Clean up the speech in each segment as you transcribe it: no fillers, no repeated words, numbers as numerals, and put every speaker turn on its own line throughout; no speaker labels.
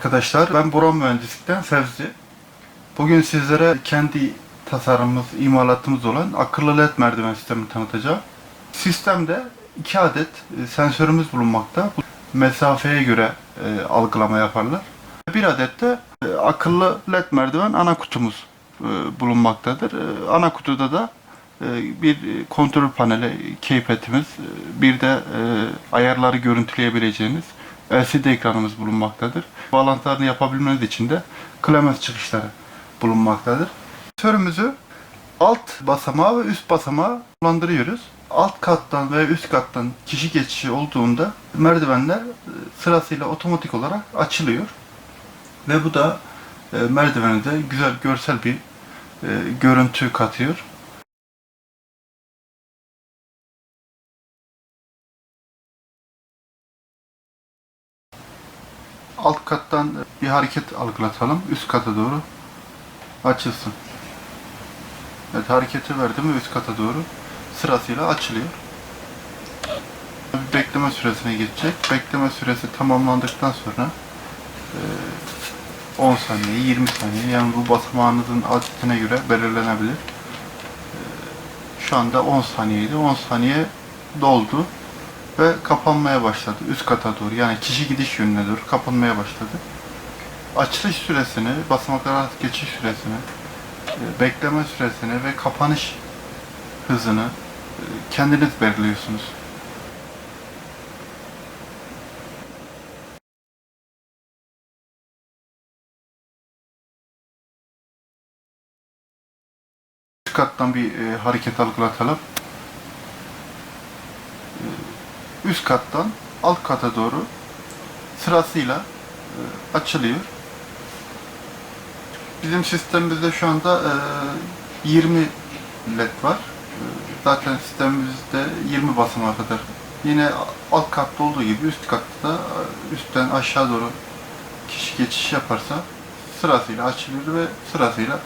arkadaşlar. Ben Buran Mühendislik'ten Fevzi. Bugün sizlere kendi tasarımımız, imalatımız olan akıllı LED merdiven sistemini tanıtacağım. Sistemde 2 adet sensörümüz bulunmakta. Bu mesafeye göre algılama yaparlar. Bir adet de akıllı LED merdiven ana kutumuz bulunmaktadır. Ana kutuda da bir kontrol paneli, keypad'imiz, bir de ayarları görüntüleyebileceğiniz LCD ekranımız bulunmaktadır. Bağlantılarını yapabilmeniz için de klemens çıkışları bulunmaktadır. Sensörümüzü alt basamağı ve üst basamağı kullandırıyoruz. Alt kattan ve üst kattan kişi geçişi olduğunda merdivenler sırasıyla otomatik olarak açılıyor. Ve bu da merdivene de güzel görsel bir görüntü katıyor. Alt kattan bir hareket algılatalım. Üst kata doğru açılsın. Evet, hareketi verdim mi üst kata doğru sırasıyla açılıyor. Bir bekleme süresine geçecek. Bekleme süresi tamamlandıktan sonra 10 saniye, 20 saniye, yani bu basamağınızın adetine göre belirlenebilir. Şu anda 10 saniyeydi. 10 saniye doldu ve kapanmaya başladı üst kata doğru, yani kişi gidiş yönüne doğru kapanmaya başladı. Açılış süresini, basamaklara geçiş süresini, bekleme süresini ve kapanış hızını kendiniz belirliyorsunuz. Üst kattan bir hareket algılatalım. Üst kattan alt kata doğru sırasıyla açılıyor. Bizim sistemimizde şu anda 20 LED var. Zaten sistemimizde 20 basamağa kadar. Yine alt katta olduğu gibi üst katta da üstten aşağı doğru kişi geçiş yaparsa sırasıyla açılıyor ve sırasıyla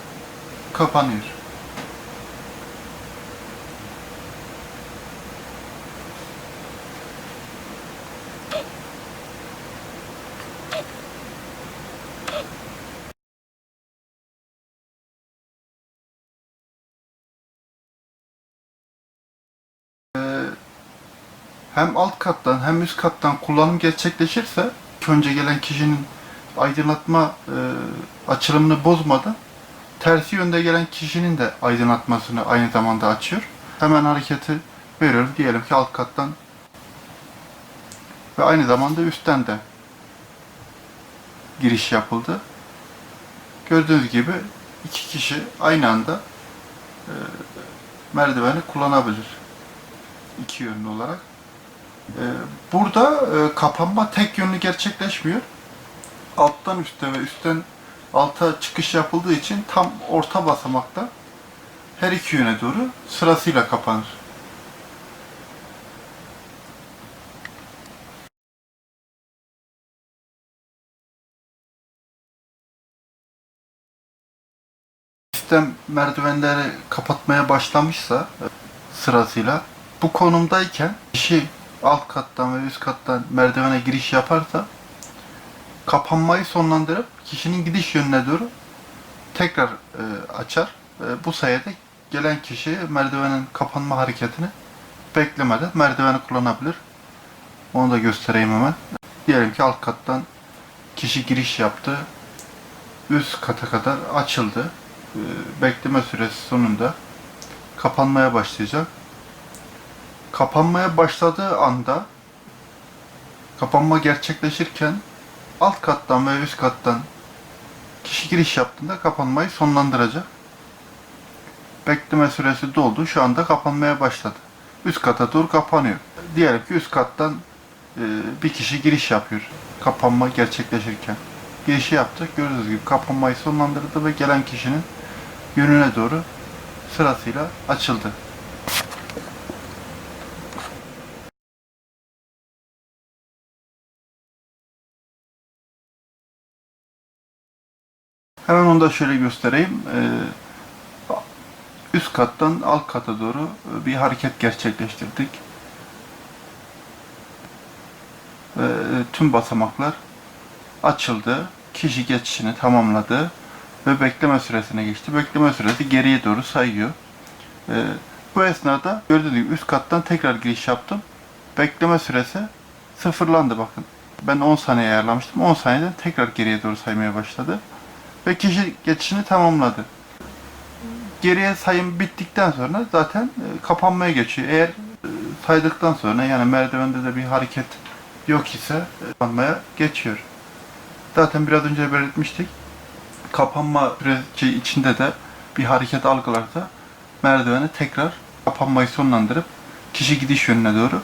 kapanıyor. Hem alt kattan hem üst kattan kullanım gerçekleşirse önce gelen kişinin aydınlatma açılımını bozmadan tersi yönde gelen kişinin de aydınlatmasını aynı zamanda açıyor. Hemen hareketi veriyoruz. Diyelim ki alt kattan ve aynı zamanda üstten de giriş yapıldı. Gördüğünüz gibi 2 kişi aynı anda merdiveni kullanabilir. 2 yönlü olarak. Burada kapanma tek yönlü gerçekleşmiyor. Alttan üste ve üstten alta çıkış yapıldığı için tam orta basamakta her iki yöne doğru sırasıyla kapanır. Sistem merdivenleri kapatmaya başlamışsa sırasıyla bu konumdayken kişi alt kattan ve üst kattan merdivene giriş yaparsa kapanmayı sonlandırıp kişinin gidiş yönüne doğru tekrar açar. Bu sayede gelen kişi merdivenin kapanma hareketini beklemeden merdiveni kullanabilir. Onu da göstereyim hemen. Diyelim ki alt kattan kişi giriş yaptı. Üst kata kadar açıldı. Bekleme süresi sonunda kapanmaya başlayacak. Kapanmaya başladığı anda, kapanma gerçekleşirken alt kattan ve üst kattan kişi giriş yaptığında kapanmayı sonlandıracak. Bekleme süresi doldu. Şu anda kapanmaya başladı. Üst kata doğru kapanıyor. Diyelim ki üst kattan bir kişi giriş yapıyor. Kapanma gerçekleşirken. Girişi yaptı. Gördüğünüz gibi kapanmayı sonlandırdı ve gelen kişinin yönüne doğru sırasıyla açıldı. Hemen onu da şöyle göstereyim. Üst kattan alt kata doğru bir hareket gerçekleştirdik. Ve tüm basamaklar açıldı. Kişi geçişini tamamladı ve bekleme süresine geçti. Bekleme süresi geriye doğru sayıyor. Bu esnada gördüğünüz gibi üst kattan tekrar giriş yaptım. Bekleme süresi sıfırlandı bakın. Ben 10 saniye ayarlamıştım. 10 saniyeden tekrar geriye doğru saymaya başladı. Ve kişi geçişini tamamladı. Geriye sayım bittikten sonra zaten kapanmaya geçiyor. Eğer saydıktan sonra yani merdivende de bir hareket yok ise kapanmaya geçiyor. Zaten biraz önce belirtmiştik. Kapanma süreci içinde de bir hareket algılarsa merdiveni tekrar kapanmayı sonlandırıp kişi gidiş yönüne doğru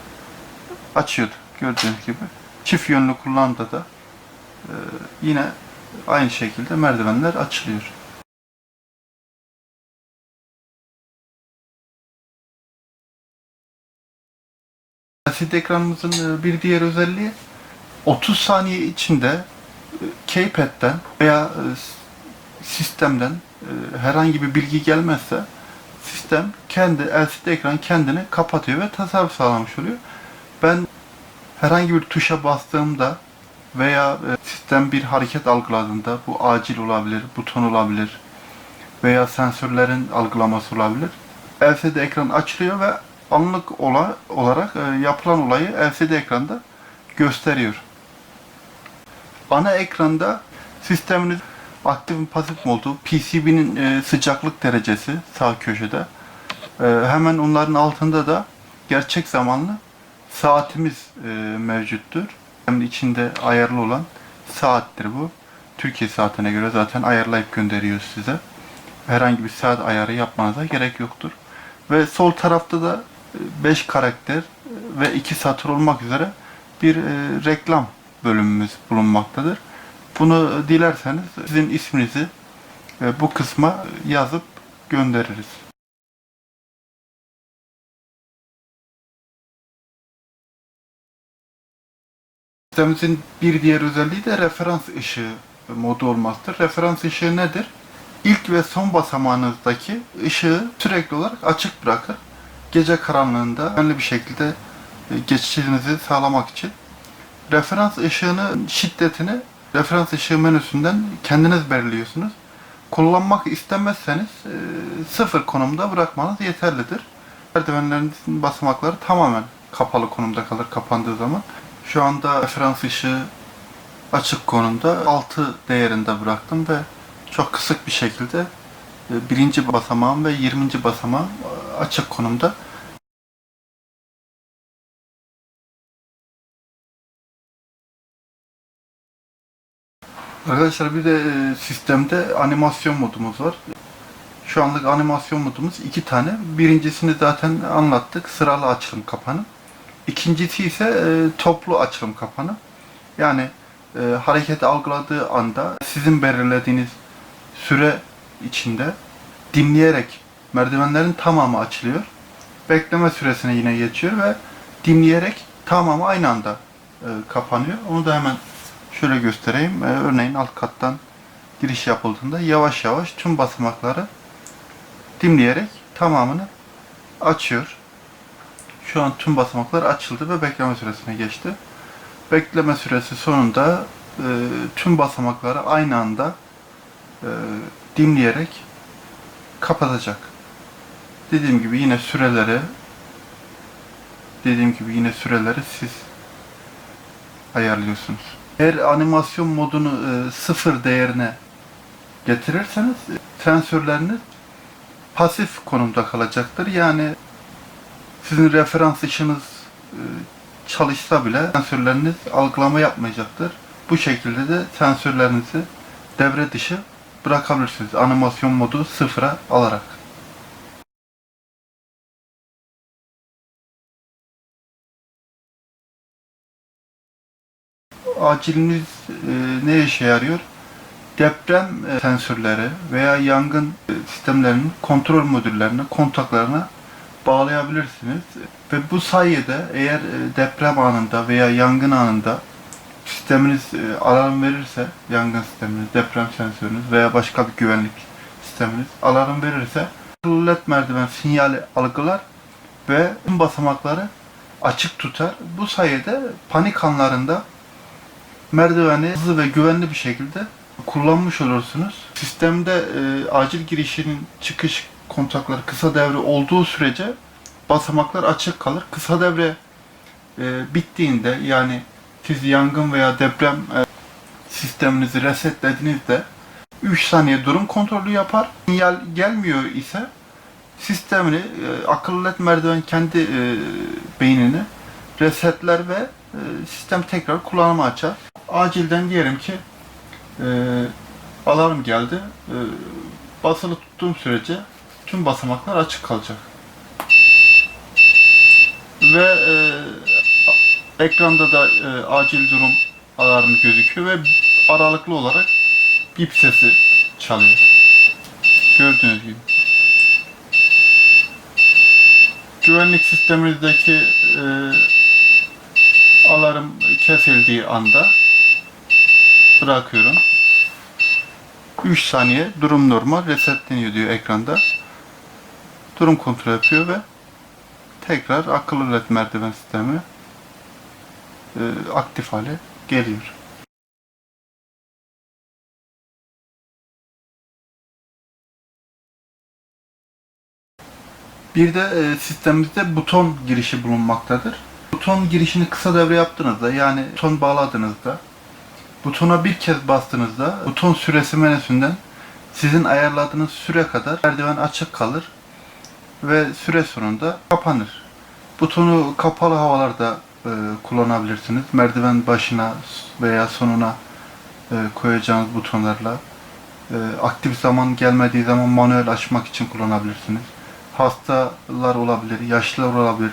açıyordu. Gördüğünüz gibi. Çift yönlü kullanımda da yine aynı şekilde merdivenler açılıyor. LCD ekranımızın bir diğer özelliği 30 saniye içinde keypad'den veya sistemden herhangi bir bilgi gelmezse sistem kendi LCD ekran kendini kapatıyor ve tasarruf sağlamış oluyor. Ben herhangi bir tuşa bastığımda veya sistem bir hareket algıladığında bu acil olabilir, buton olabilir veya sensörlerin algılaması olabilir. LCD ekran açılıyor ve anlık olarak yapılan olayı LCD ekranda gösteriyor. Ana ekranda sisteminiz aktif mi pasif mi olduğu, PCB'nin sıcaklık derecesi sağ köşede. Hemen onların altında da gerçek zamanlı saatimiz mevcuttur. Hem de içinde ayarlı olan saattir bu. Türkiye saatine göre zaten ayarlayıp gönderiyoruz size. Herhangi bir saat ayarı yapmanıza gerek yoktur. Ve sol tarafta da 5 karakter ve 2 satır olmak üzere bir reklam bölümümüz bulunmaktadır. Bunu dilerseniz sizin isminizi bu kısma yazıp göndeririz. Sistemimizin bir diğer özelliği de referans ışığı modu olmasıdır. Referans ışığı nedir? İlk ve son basamağınızdaki ışığı sürekli olarak açık bırakır. Gece karanlığında önemli bir şekilde geçişinizi sağlamak için. Referans ışığının şiddetini referans ışığı menüsünden kendiniz belirliyorsunuz. Kullanmak istemezseniz sıfır konumda bırakmanız yeterlidir. Merdivenlerinizin basamakları tamamen kapalı konumda kalır kapandığı zaman. Şu anda referans ışığı açık konumda 6 değerinde bıraktım ve çok kısık bir şekilde birinci basamağım ve 20. basamağım açık konumda. Arkadaşlar bir de sistemde animasyon modumuz var. Şu anlık animasyon modumuz 2 tane. Birincisini zaten anlattık. Sıralı açılım kapanı. İkincisi ise toplu açılım kapanı. Yani hareketi algıladığı anda sizin belirlediğiniz süre içinde dinleyerek merdivenlerin tamamı açılıyor. Bekleme süresine yine geçiyor ve dinleyerek tamamı aynı anda kapanıyor. Onu da hemen şöyle göstereyim. Örneğin alt kattan giriş yapıldığında yavaş yavaş tüm basamakları dinleyerek tamamını açıyor. Şu an tüm basamaklar açıldı ve bekleme süresine geçti. Bekleme süresi sonunda tüm basamakları aynı anda dinleyerek kapatacak. Dediğim gibi yine süreleri siz ayarlıyorsunuz. Eğer animasyon modunu sıfır değerine getirirseniz sensörleriniz pasif konumda kalacaktır. Yani sizin referans ışığınız çalışsa bile sensörleriniz algılama yapmayacaktır. Bu şekilde de sensörlerinizi devre dışı bırakabilirsiniz. Animasyon modu sıfıra alarak. Aciliniz ne işe yarıyor? Deprem sensörleri veya yangın sistemlerinin kontrol modüllerine, kontaklarına bağlayabilirsiniz. Ve bu sayede eğer deprem anında veya yangın anında sisteminiz alarm verirse, yangın sisteminiz, deprem sensörünüz veya başka bir güvenlik sisteminiz alarm verirse LED merdiven sinyali algılar ve tüm basamakları açık tutar. Bu sayede panik anlarında merdiveni hızlı ve güvenli bir şekilde kullanmış olursunuz. Sistemde acil girişinin çıkış kontakları kısa devre olduğu sürece basamaklar açık kalır. Kısa devre bittiğinde, yani siz yangın veya deprem sisteminizi resetlediğinizde 3 saniye durum kontrolü yapar. Sinyal gelmiyor ise sistemini akıllı led merdiven kendi beynini resetler ve sistem tekrar kullanıma açar. Acilden diyelim ki alarm geldi. Basılı tuttuğum sürece tüm basamaklar açık kalacak. Ve ekranda da acil durum alarmı gözüküyor ve aralıklı olarak bip sesi çalıyor. Gördüğünüz gibi. Güvenlik sistemimizdeki alarm kesildiği anda bırakıyorum. 3 saniye durum normal, resetleniyor diyor ekranda. Durum kontrol yapıyor ve tekrar akıllı led merdiven sistemi aktif hale geliyor. Bir de sistemimizde buton girişi bulunmaktadır. Buton girişini kısa devre yaptığınızda, yani buton bağladığınızda, butona bir kez bastığınızda buton süresi menüsünden sizin ayarladığınız süre kadar merdiven açık kalır ve süre sonunda kapanır. Butonu kapalı havalarda kullanabilirsiniz. Merdiven başına veya sonuna koyacağınız butonlarla. Aktif zaman gelmediği zaman manuel açmak için kullanabilirsiniz. Hastalar olabilir, yaşlılar olabilir.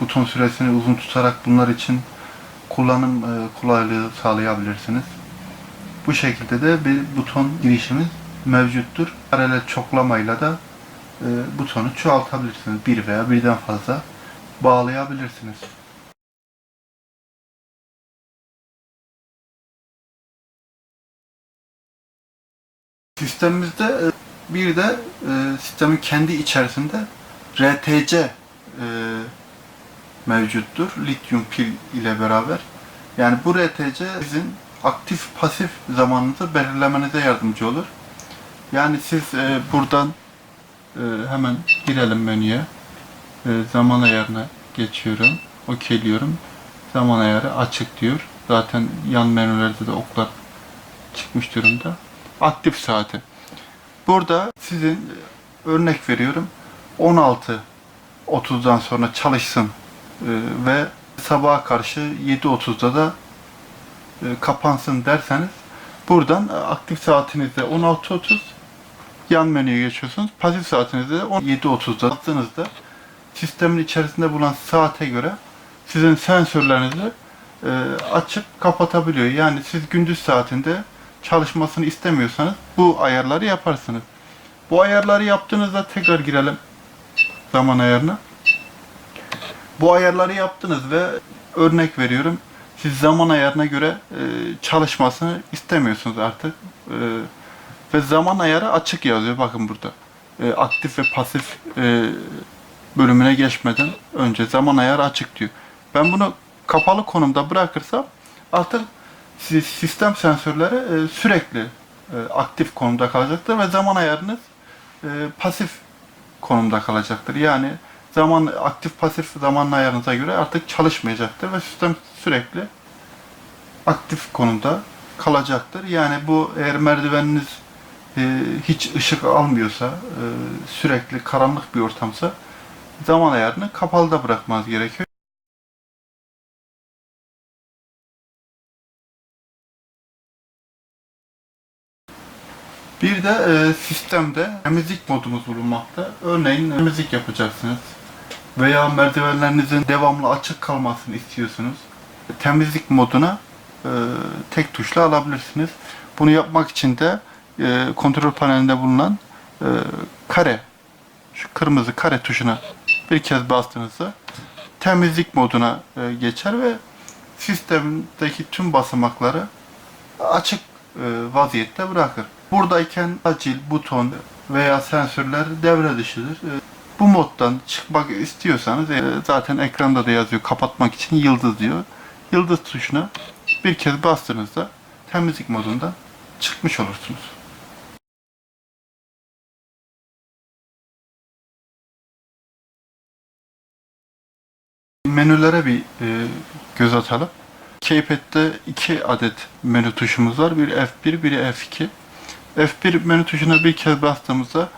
Buton süresini uzun tutarak bunlar için kullanım kolaylığı sağlayabilirsiniz. Bu şekilde de bir buton girişimiz mevcuttur. Paralel çoklamayla da butonu çoğaltabilirsiniz. Bir veya birden fazla bağlayabilirsiniz. Sistemimizde bir de sistemin kendi içerisinde RTC mevcuttur. Lityum pil ile beraber. Yani bu RTC sizin aktif pasif zamanınızı belirlemenize yardımcı olur. Yani siz buradan hemen girelim menüye. Zaman ayarına geçiyorum. Okeyliyorum. Zaman ayarı açık diyor. Zaten yan menülerde de oklar çıkmış durumda. Aktif saati. Burada sizin örnek veriyorum 16.30'dan sonra çalışsın ve sabaha karşı 7.30'da da kapansın derseniz buradan aktif saatinizde 16.30, yan menüye geçiyorsunuz. Pasif saatinizde 7.30'da attığınızda sistemin içerisinde bulunan saate göre sizin sensörlerinizi açıp kapatabiliyor. Yani siz gündüz saatinde çalışmasını istemiyorsanız bu ayarları yaparsınız. Bu ayarları yaptığınızda tekrar girelim zaman ayarına. Bu ayarları yaptınız ve örnek veriyorum siz zaman ayarına göre çalışmasını istemiyorsunuz artık. Ve zaman ayarı açık yazıyor bakın burada. Aktif ve pasif bölümüne geçmeden önce zaman ayarı açık diyor. Ben bunu kapalı konumda bırakırsam artık sistem sensörleri sürekli aktif konumda kalacaktır ve zaman ayarınız pasif konumda kalacaktır. Yani aktif pasif zaman ayarınıza göre artık çalışmayacaktır ve sistem sürekli aktif konumda kalacaktır. Yani bu eğer merdiveniniz hiç ışık almıyorsa, sürekli karanlık bir ortamsa zaman ayarını kapalı da bırakmanız gerekiyor. Bir de sistemde temizlik modumuz bulunmakta. Örneğin temizlik yapacaksınız veya merdivenlerinizin devamlı açık kalmasını istiyorsunuz. Temizlik moduna tek tuşla alabilirsiniz. Bunu yapmak için de kontrol panelinde bulunan şu kırmızı kare tuşuna bir kez bastığınızda temizlik moduna geçer ve sistemdeki tüm basamakları açık vaziyette bırakır. Buradayken acil, buton veya sensörler devre dışıdır. Bu moddan çıkmak istiyorsanız zaten ekranda da yazıyor kapatmak için yıldız diyor. Yıldız tuşuna Bir kez bastığınızda temizlik modundan çıkmış olursunuz. Menülere bir göz atalım. Keypad'de 2 adet menü tuşumuz var. Biri F1, biri F2. F1 menü tuşuna bir kez bastığımızda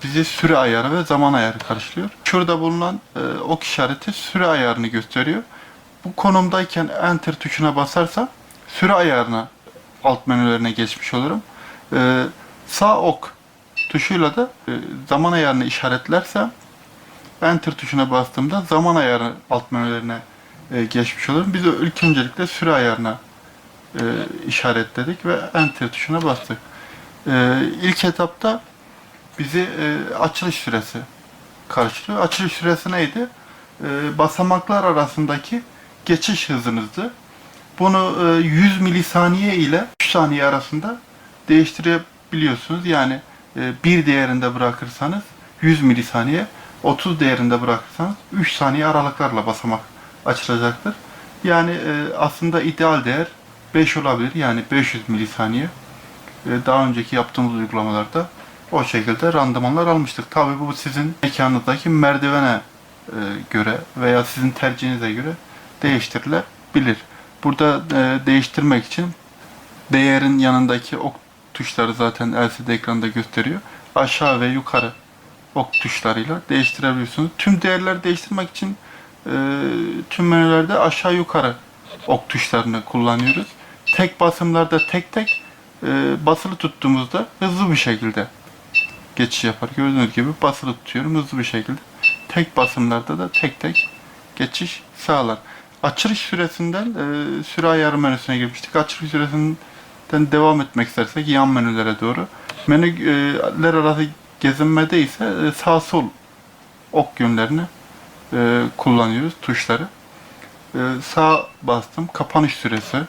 bizi süre ayarı ve zaman ayarı karşılıyor. Şurada bulunan ok işareti süre ayarını gösteriyor. Bu konumdayken Enter tuşuna basarsam süre ayarına, alt menülerine geçmiş olurum. Sağ ok tuşuyla da zaman ayarını işaretlersem Enter tuşuna bastığımda zaman ayarı alt menülerine geçmiş olurum. Biz de ilk öncelikle süre ayarına işaretledik ve Enter tuşuna bastık. İlk etapta bizi açılış süresi karşılıyor. Açılış süresi neydi? Basamaklar arasındaki geçiş hızınızdı. Bunu 100 milisaniye ile 3 saniye arasında değiştirebiliyorsunuz. Yani 1 değerinde bırakırsanız 100 milisaniye, 30 değerinde bırakırsanız 3 saniye aralıklarla basamak açılacaktır. Yani aslında ideal değer 5 olabilir. Yani 500 milisaniye. Daha önceki yaptığımız uygulamalarda o şekilde randımanlar almıştık. Tabii bu sizin mekanınızdaki merdivene göre veya sizin tercihinize göre değiştirilebilir. Burada değiştirmek için değerin yanındaki ok tuşları zaten LCD ekranda gösteriyor. Aşağı ve yukarı ok tuşlarıyla değiştirebiliyorsunuz. Tüm değerleri değiştirmek için tüm menülerde aşağı yukarı ok tuşlarını kullanıyoruz. Tek basımlarda tek tek basılı tuttuğumuzda hızlı bir şekilde geçiş yapar. Gördüğünüz gibi basılı tutuyorum hızlı bir şekilde. Tek basımlarda da tek tek geçiş sağlar. Açılış süresinden süre ayarı menüsüne girmiştik. Açılış süresinden devam etmek istersek yan menülere doğru. Menüler arası gezinmede ise sağ sol ok yönlerini kullanıyoruz tuşları. Sağ bastım kapanış süresi.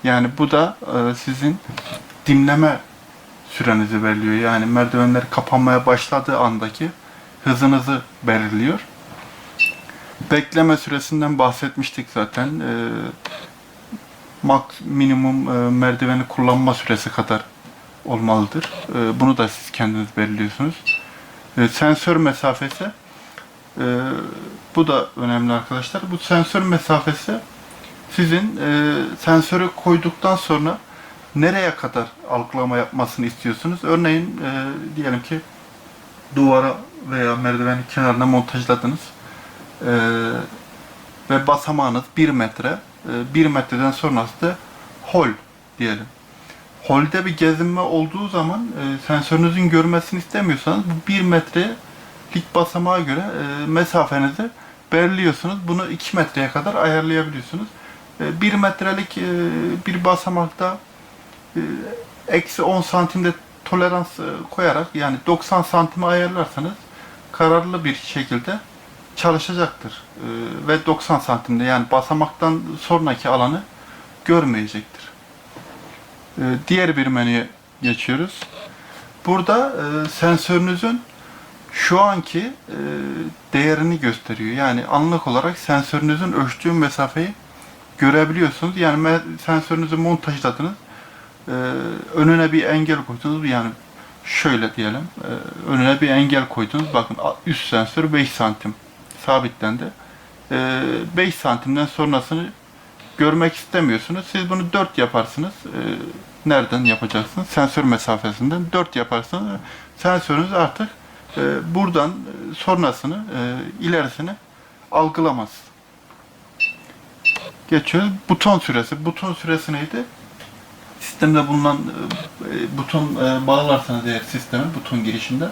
Yani bu da sizin dimleme sürenizi belirliyor. Yani merdivenler kapanmaya başladığı andaki hızınızı belirliyor. Bekleme süresinden bahsetmiştik zaten. Minimum merdiveni kullanma süresi kadar olmalıdır. Bunu da siz kendiniz belirliyorsunuz. Sensör mesafesi. Bu da önemli arkadaşlar. Bu sensör mesafesi sizin sensörü koyduktan sonra nereye kadar algılama yapmasını istiyorsunuz? Örneğin diyelim ki duvara veya merdivenin kenarına montajladınız ve basamağınız 1 metre. 1 metreden sonrası da hol diyelim. Holde bir gezinme olduğu zaman sensörünüzün görmesini istemiyorsanız bu 1 metrelik basamağa göre mesafenizi belirliyorsunuz. Bunu 2 metreye kadar ayarlayabiliyorsunuz. 1 metrelik bir basamakta eksi 10 santimde tolerans koyarak yani 90 santime ayarlarsanız kararlı bir şekilde çalışacaktır. Ve 90 santimde yani basamaktan sonraki alanı görmeyecektir. Diğer bir menüye geçiyoruz. Burada sensörünüzün şu anki değerini gösteriyor. Yani anlık olarak sensörünüzün ölçtüğü mesafeyi görebiliyorsunuz. Yani sensörünüzü montajladınız. Önüne bir engel koydunuz. Yani şöyle diyelim. Önüne bir engel koydunuz. Bakın üst sensör 5 santim sabitlendi. 5 santimden sonrasını görmek istemiyorsunuz. Siz bunu 4 yaparsınız. Nereden yapacaksınız? Sensör mesafesinden 4 yaparsanız sensörünüz artık buradan sonrasını, ilerisini algılamaz. Geçiyoruz. Buton süresi. Buton süresi neydi? Sistemde bulunan buton bağlarsanız eğer sisteme buton girişinde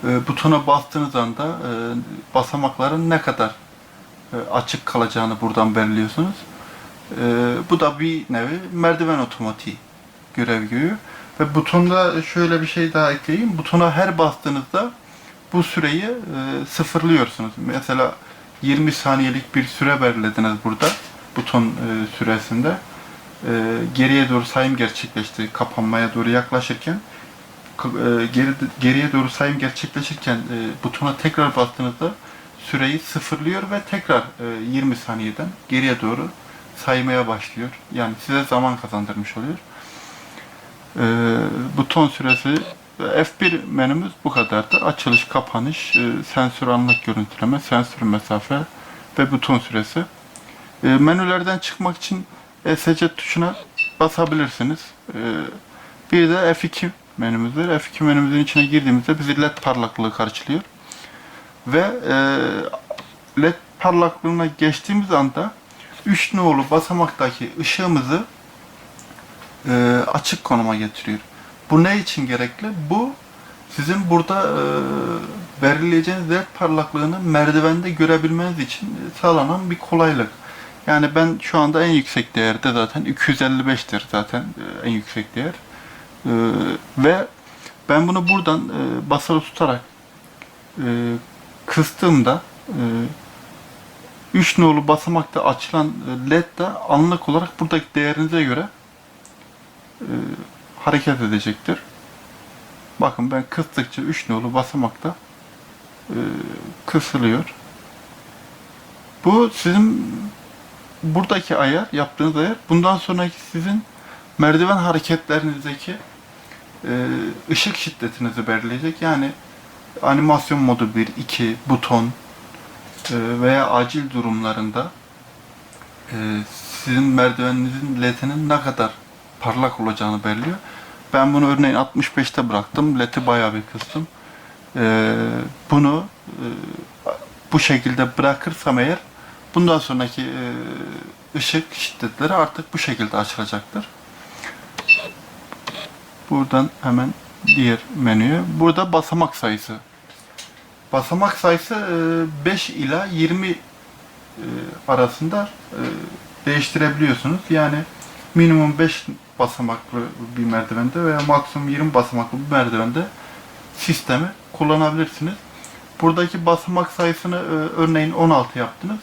butona bastığınız anda basamakların ne kadar açık kalacağını buradan belirliyorsunuz. Bu da bir nevi merdiven otomatiği görev görüyor. Ve butonda şöyle bir şey daha ekleyeyim. Butona her bastığınızda bu süreyi sıfırlıyorsunuz. Mesela 20 saniyelik bir süre belirlediniz burada. Buton süresinde. Geriye doğru sayım gerçekleşti. Kapanmaya doğru yaklaşırken geriye doğru sayım gerçekleşirken butona tekrar bastığınızda süreyi sıfırlıyor ve tekrar 20 saniyeden geriye doğru saymaya başlıyor. Yani size zaman kazandırmış oluyor. Buton süresi F1 menümüz bu kadardı. Açılış, kapanış, sensör anlık görüntüleme, sensör mesafe ve buton süresi. Menülerden çıkmak için ESC tuşuna basabilirsiniz. Bir de F2 menümüz var. F2 menümüzün içine girdiğimizde bizi LED parlaklığı karşılıyor. Ve LED parlaklığına geçtiğimiz anda 3 nolu basamaktaki ışığımızı açık konuma getiriyor. Bu ne için gerekli? Bu sizin burada belirleyeceğiniz LED parlaklığını merdivende görebilmeniz için sağlanan bir kolaylık. Yani ben şu anda en yüksek değerde zaten 255'tir zaten en yüksek değer. Ve ben bunu buradan basılı tutarak kıstığımda 3 nolu basamakta açılan LED de anlık olarak buradaki değerinize göre hareket edecektir. Bakın ben kıstıkça 3 nolu basamakta kısılıyor. Bu sizin buradaki ayar, yaptığınız ayar, bundan sonraki sizin merdiven hareketlerinizdeki ışık şiddetinizi belirleyecek. Yani animasyon modu 1, 2, buton veya acil durumlarında sizin merdiveninizin ledinin ne kadar parlak olacağını belirliyor. Ben bunu örneğin 65'te bıraktım. LED'i bayağı bir kıstım. Bunu bu şekilde bırakırsam eğer bundan sonraki ışık şiddetleri artık bu şekilde açılacaktır. Buradan hemen diğer menüye. Burada basamak sayısı. Basamak sayısı 5 ila 20 arasında değiştirebiliyorsunuz. Yani minimum 5 basamaklı bir merdivende veya maksimum 20 basamaklı bir merdivende sistemi kullanabilirsiniz. Buradaki basamak sayısını örneğin 16 yaptınız.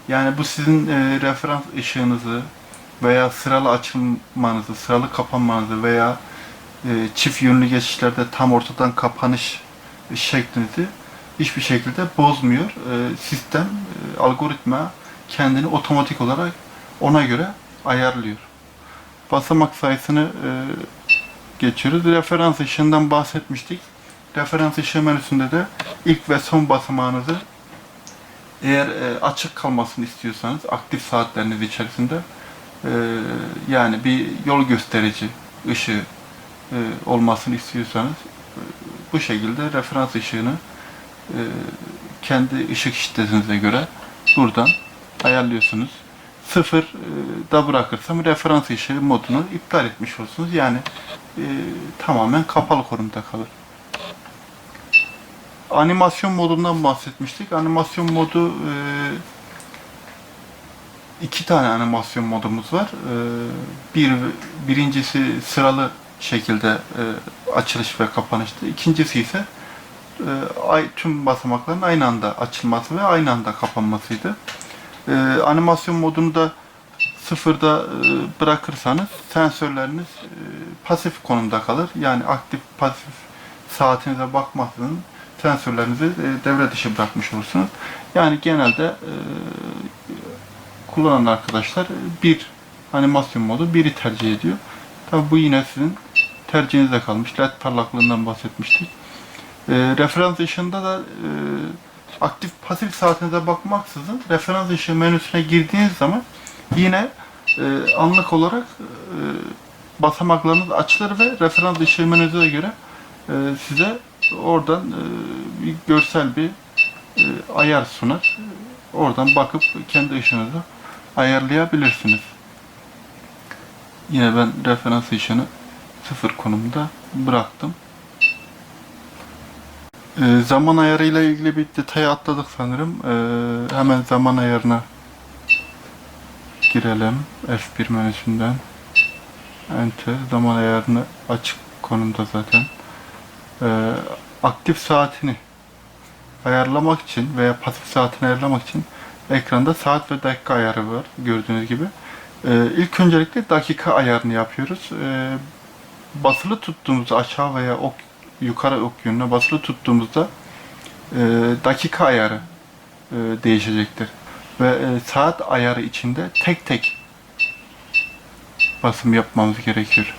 Yani bu sizin referans ışığınızı veya sıralı açılmanızı, sıralı kapanmanızı veya çift yönlü geçişlerde tam ortadan kapanış şeklinizi hiçbir şekilde bozmuyor. Sistem, algoritma kendini otomatik olarak ona göre ayarlıyor. Basamak sayısını geçiyoruz. Referans ışığından bahsetmiştik. Referans ışığı menüsünde de ilk ve son basamağınızı eğer açık kalmasını istiyorsanız aktif saatleriniz içerisinde yani bir yol gösterici ışığı olmasını istiyorsanız bu şekilde referans ışığını kendi ışık şiddetinize göre buradan ayarlıyorsunuz. Sıfırda bırakırsam referans ışığı modunu iptal etmiş olursunuz. Yani tamamen kapalı konumda kalır. Animasyon modundan bahsetmiştik. Animasyon modu iki tane animasyon modumuz var. Birincisi sıralı şekilde açılış ve kapanıştı. İkincisi ise tüm basamakların aynı anda açılması ve aynı anda kapanmasıydı. Animasyon modunu da sıfırda bırakırsanız sensörleriniz pasif konumda kalır. Yani aktif pasif saatinize bakmaksızın sensörlerinizi devre dışı bırakmış olursunuz. Yani genelde kullanan arkadaşlar bir animasyon modu biri tercih ediyor. Tabi bu yine sizin tercihinize kalmış. LED parlaklığından bahsetmiştik. Referans ışığında da aktif pasif saatinize bakmaksızın referans ışığı menüsüne girdiğiniz zaman yine anlık olarak basamaklarınız açılır ve referans ışığı menüsüne göre size oradan bir görsel bir ayar sunar. Oradan bakıp kendi ışığınızı ayarlayabilirsiniz. Yine ben referans ışığını sıfır konumda bıraktım. Zaman ayarıyla ilgili bir detayı atladık sanırım. Hemen zaman ayarına girelim. F1 menüsünden. Enter. Zaman ayarını açık konumda zaten. Aktif saatini ayarlamak için veya pasif saatini ayarlamak için ekranda saat ve dakika ayarı var. Gördüğünüz gibi. İlk öncelikle dakika ayarını yapıyoruz. Basılı tuttuğumuzda aşağı veya yukarı ok yönüne basılı tuttuğumuzda dakika ayarı değişecektir. Ve saat ayarı içinde tek tek basım yapmamız gerekiyor.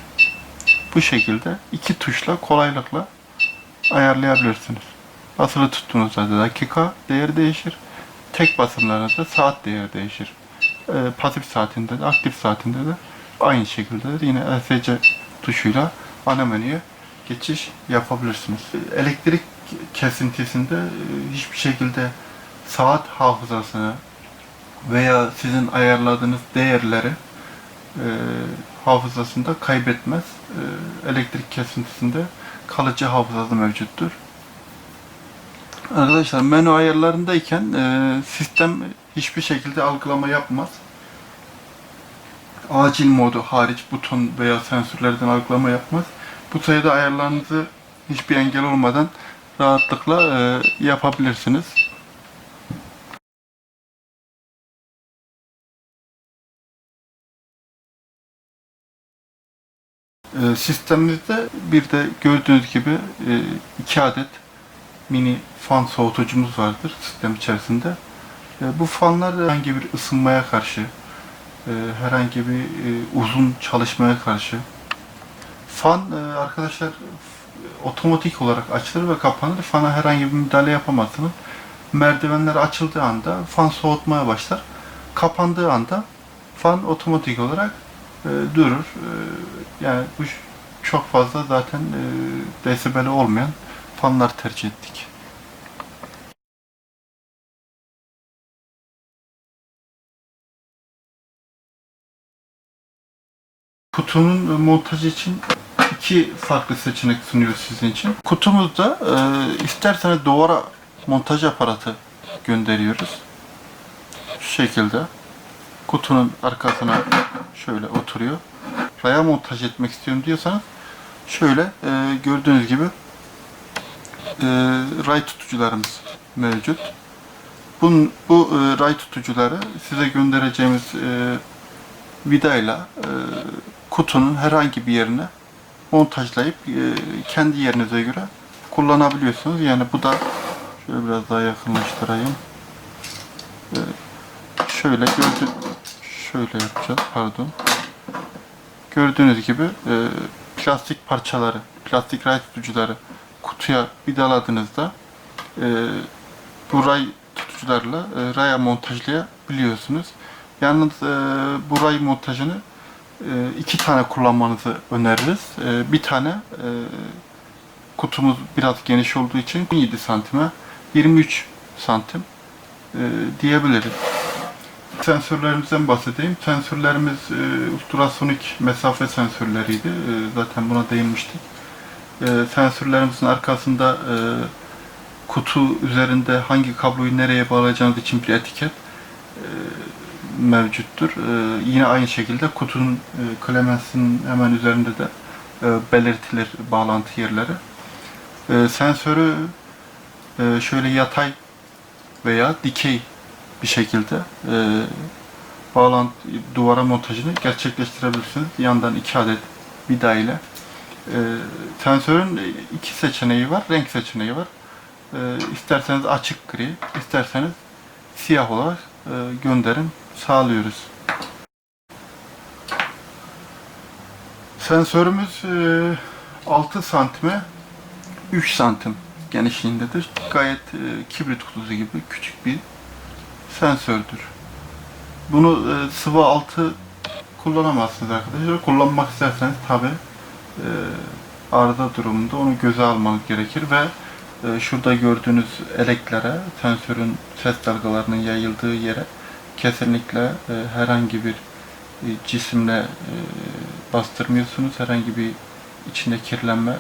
Bu şekilde iki tuşla kolaylıkla ayarlayabilirsiniz. Basılı tuttuğunuzda da dakika değeri değişir. Tek basımlarınızda saat değeri değişir. Pasif saatinde de, aktif saatinde de aynı şekilde yine ESC tuşuyla ana menüye geçiş yapabilirsiniz. Elektrik kesintisinde hiçbir şekilde saat hafızasını veya sizin ayarladığınız değerleri hafızasında kaybetmez. Elektrik kesintisinde kalıcı hafızası mevcuttur. Arkadaşlar menü ayarlarındayken sistem hiçbir şekilde algılama yapmaz. Acil modu hariç buton veya sensörlerden algılama yapmaz. Bu sayede ayarlarınızı hiçbir engel olmadan rahatlıkla yapabilirsiniz. Sistemimizde bir de gördüğünüz gibi 2 adet mini fan soğutucumuz vardır sistem içerisinde. Bu fanlar herhangi bir ısınmaya karşı, herhangi bir uzun çalışmaya karşı. Fan arkadaşlar otomatik olarak açılır ve kapanır. Fana herhangi bir müdahale yapamazsınız. Merdivenler açıldığı anda fan soğutmaya başlar. Kapandığı anda fan otomatik olarak durur. Yani bu çok fazla zaten desibeli olmayan fanlar tercih ettik. Kutunun montajı için iki farklı seçenek sunuyor sizin için. Kutumuzda isterseniz duvara montaj aparatı gönderiyoruz. Şu şekilde kutunun arkasına şöyle oturuyor. Raya montaj etmek istiyorum diyorsanız şöyle gördüğünüz gibi ray tutucularımız mevcut. Bu ray tutucuları size göndereceğimiz vidayla kutunun herhangi bir yerine montajlayıp kendi yerinize göre kullanabiliyorsunuz. Yani bu da şöyle biraz daha yakınlaştırayım. Şöyle yapacağız. Pardon. Gördüğünüz gibi plastik parçaları, plastik ray tutucuları kutuya vidaladığınızda bu ray tutucularla raya montajlayabiliyorsunuz. Yalnız bu ray montajını iki tane kullanmanızı öneririz. Bir tane kutumuz biraz geniş olduğu için 17 santime 23 santim diyebiliriz. Sensörlerimizden bahsedeyim. Sensörlerimiz ultrasonik mesafe sensörleriydi. Zaten buna değinmiştik. Sensörlerimizin arkasında kutu üzerinde hangi kabloyu nereye bağlayacağınız için bir etiket mevcuttur. Yine aynı şekilde kutunun klemensinin hemen üzerinde de belirtilir bağlantı yerleri. Sensörü şöyle yatay veya dikey bir şekilde duvara montajını gerçekleştirebilirsiniz. Yandan 2 adet vida ile. Sensörün iki seçeneği var, renk seçeneği var. İsterseniz açık gri, isterseniz siyah olarak gönderim sağlıyoruz. Sensörümüz 6 santime 3 santim genişliğindedir. Gayet kibrit kutusu gibi küçük bir sensördür. Bunu sıvı altı kullanamazsınız arkadaşlar. Kullanmak isterseniz tabi arıza durumunda onu göze almanız gerekir ve şurada gördüğünüz eleklere, sensörün ses dalgalarının yayıldığı yere kesinlikle herhangi bir cisimle bastırmıyorsunuz. Herhangi bir içinde kirlenme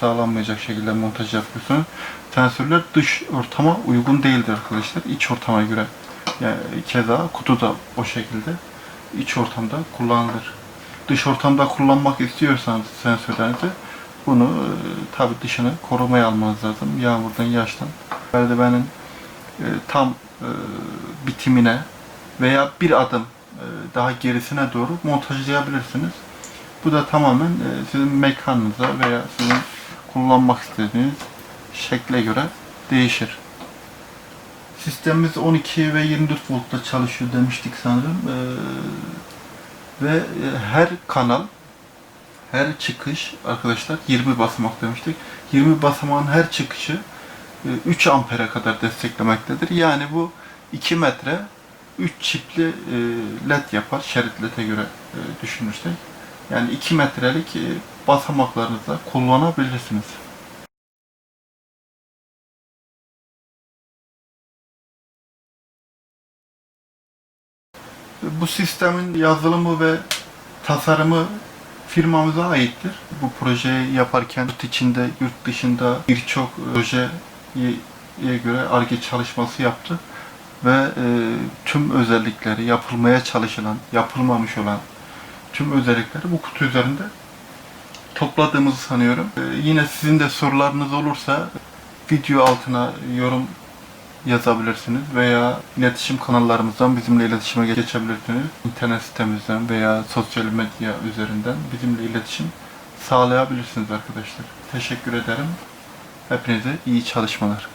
sağlanmayacak şekilde montaj yapıyorsunuz. Sensörler dış ortama uygun değildir arkadaşlar. İç ortama göre. Yani keza kutu da o şekilde iç ortamda kullanılır. Dış ortamda kullanmak istiyorsanız sensörlerinizi bunu tabi dışını korumaya almanız lazım. Yağmurdan, yağıştan. Merdivenin tam bitimine veya bir adım daha gerisine doğru montajlayabilirsiniz. Bu da tamamen sizin mekanınıza veya sizin kullanmak istediğiniz şekle göre değişir. Sistemimiz 12 ve 24 voltla çalışıyor demiştik sanırım. Ve her kanal, her çıkış arkadaşlar 20 basamak demiştik. 20 basamağın her çıkışı 3 ampere kadar desteklemektedir. Yani bu 2 metre 3 çipli led yapar. Şerit led'e göre düşünürsek. Yani 2 metrelik basamaklarınızda kullanabilirsiniz. Bu sistemin yazılımı ve tasarımı firmamıza aittir. Bu projeyi yaparken yurt içinde, yurt dışında birçok projeye göre Ar-Ge çalışması yaptı ve tüm özellikleri, yapılmaya çalışılan, yapılmamış olan tüm özellikleri bu kutu üzerinde topladığımızı sanıyorum. Yine sizin de sorularınız olursa video altına yorum yazabilirsiniz veya iletişim kanallarımızdan bizimle iletişime geçebilirsiniz. İnternet sitemizden veya sosyal medya üzerinden bizimle iletişim sağlayabilirsiniz arkadaşlar. Teşekkür ederim. Hepinize iyi çalışmalar.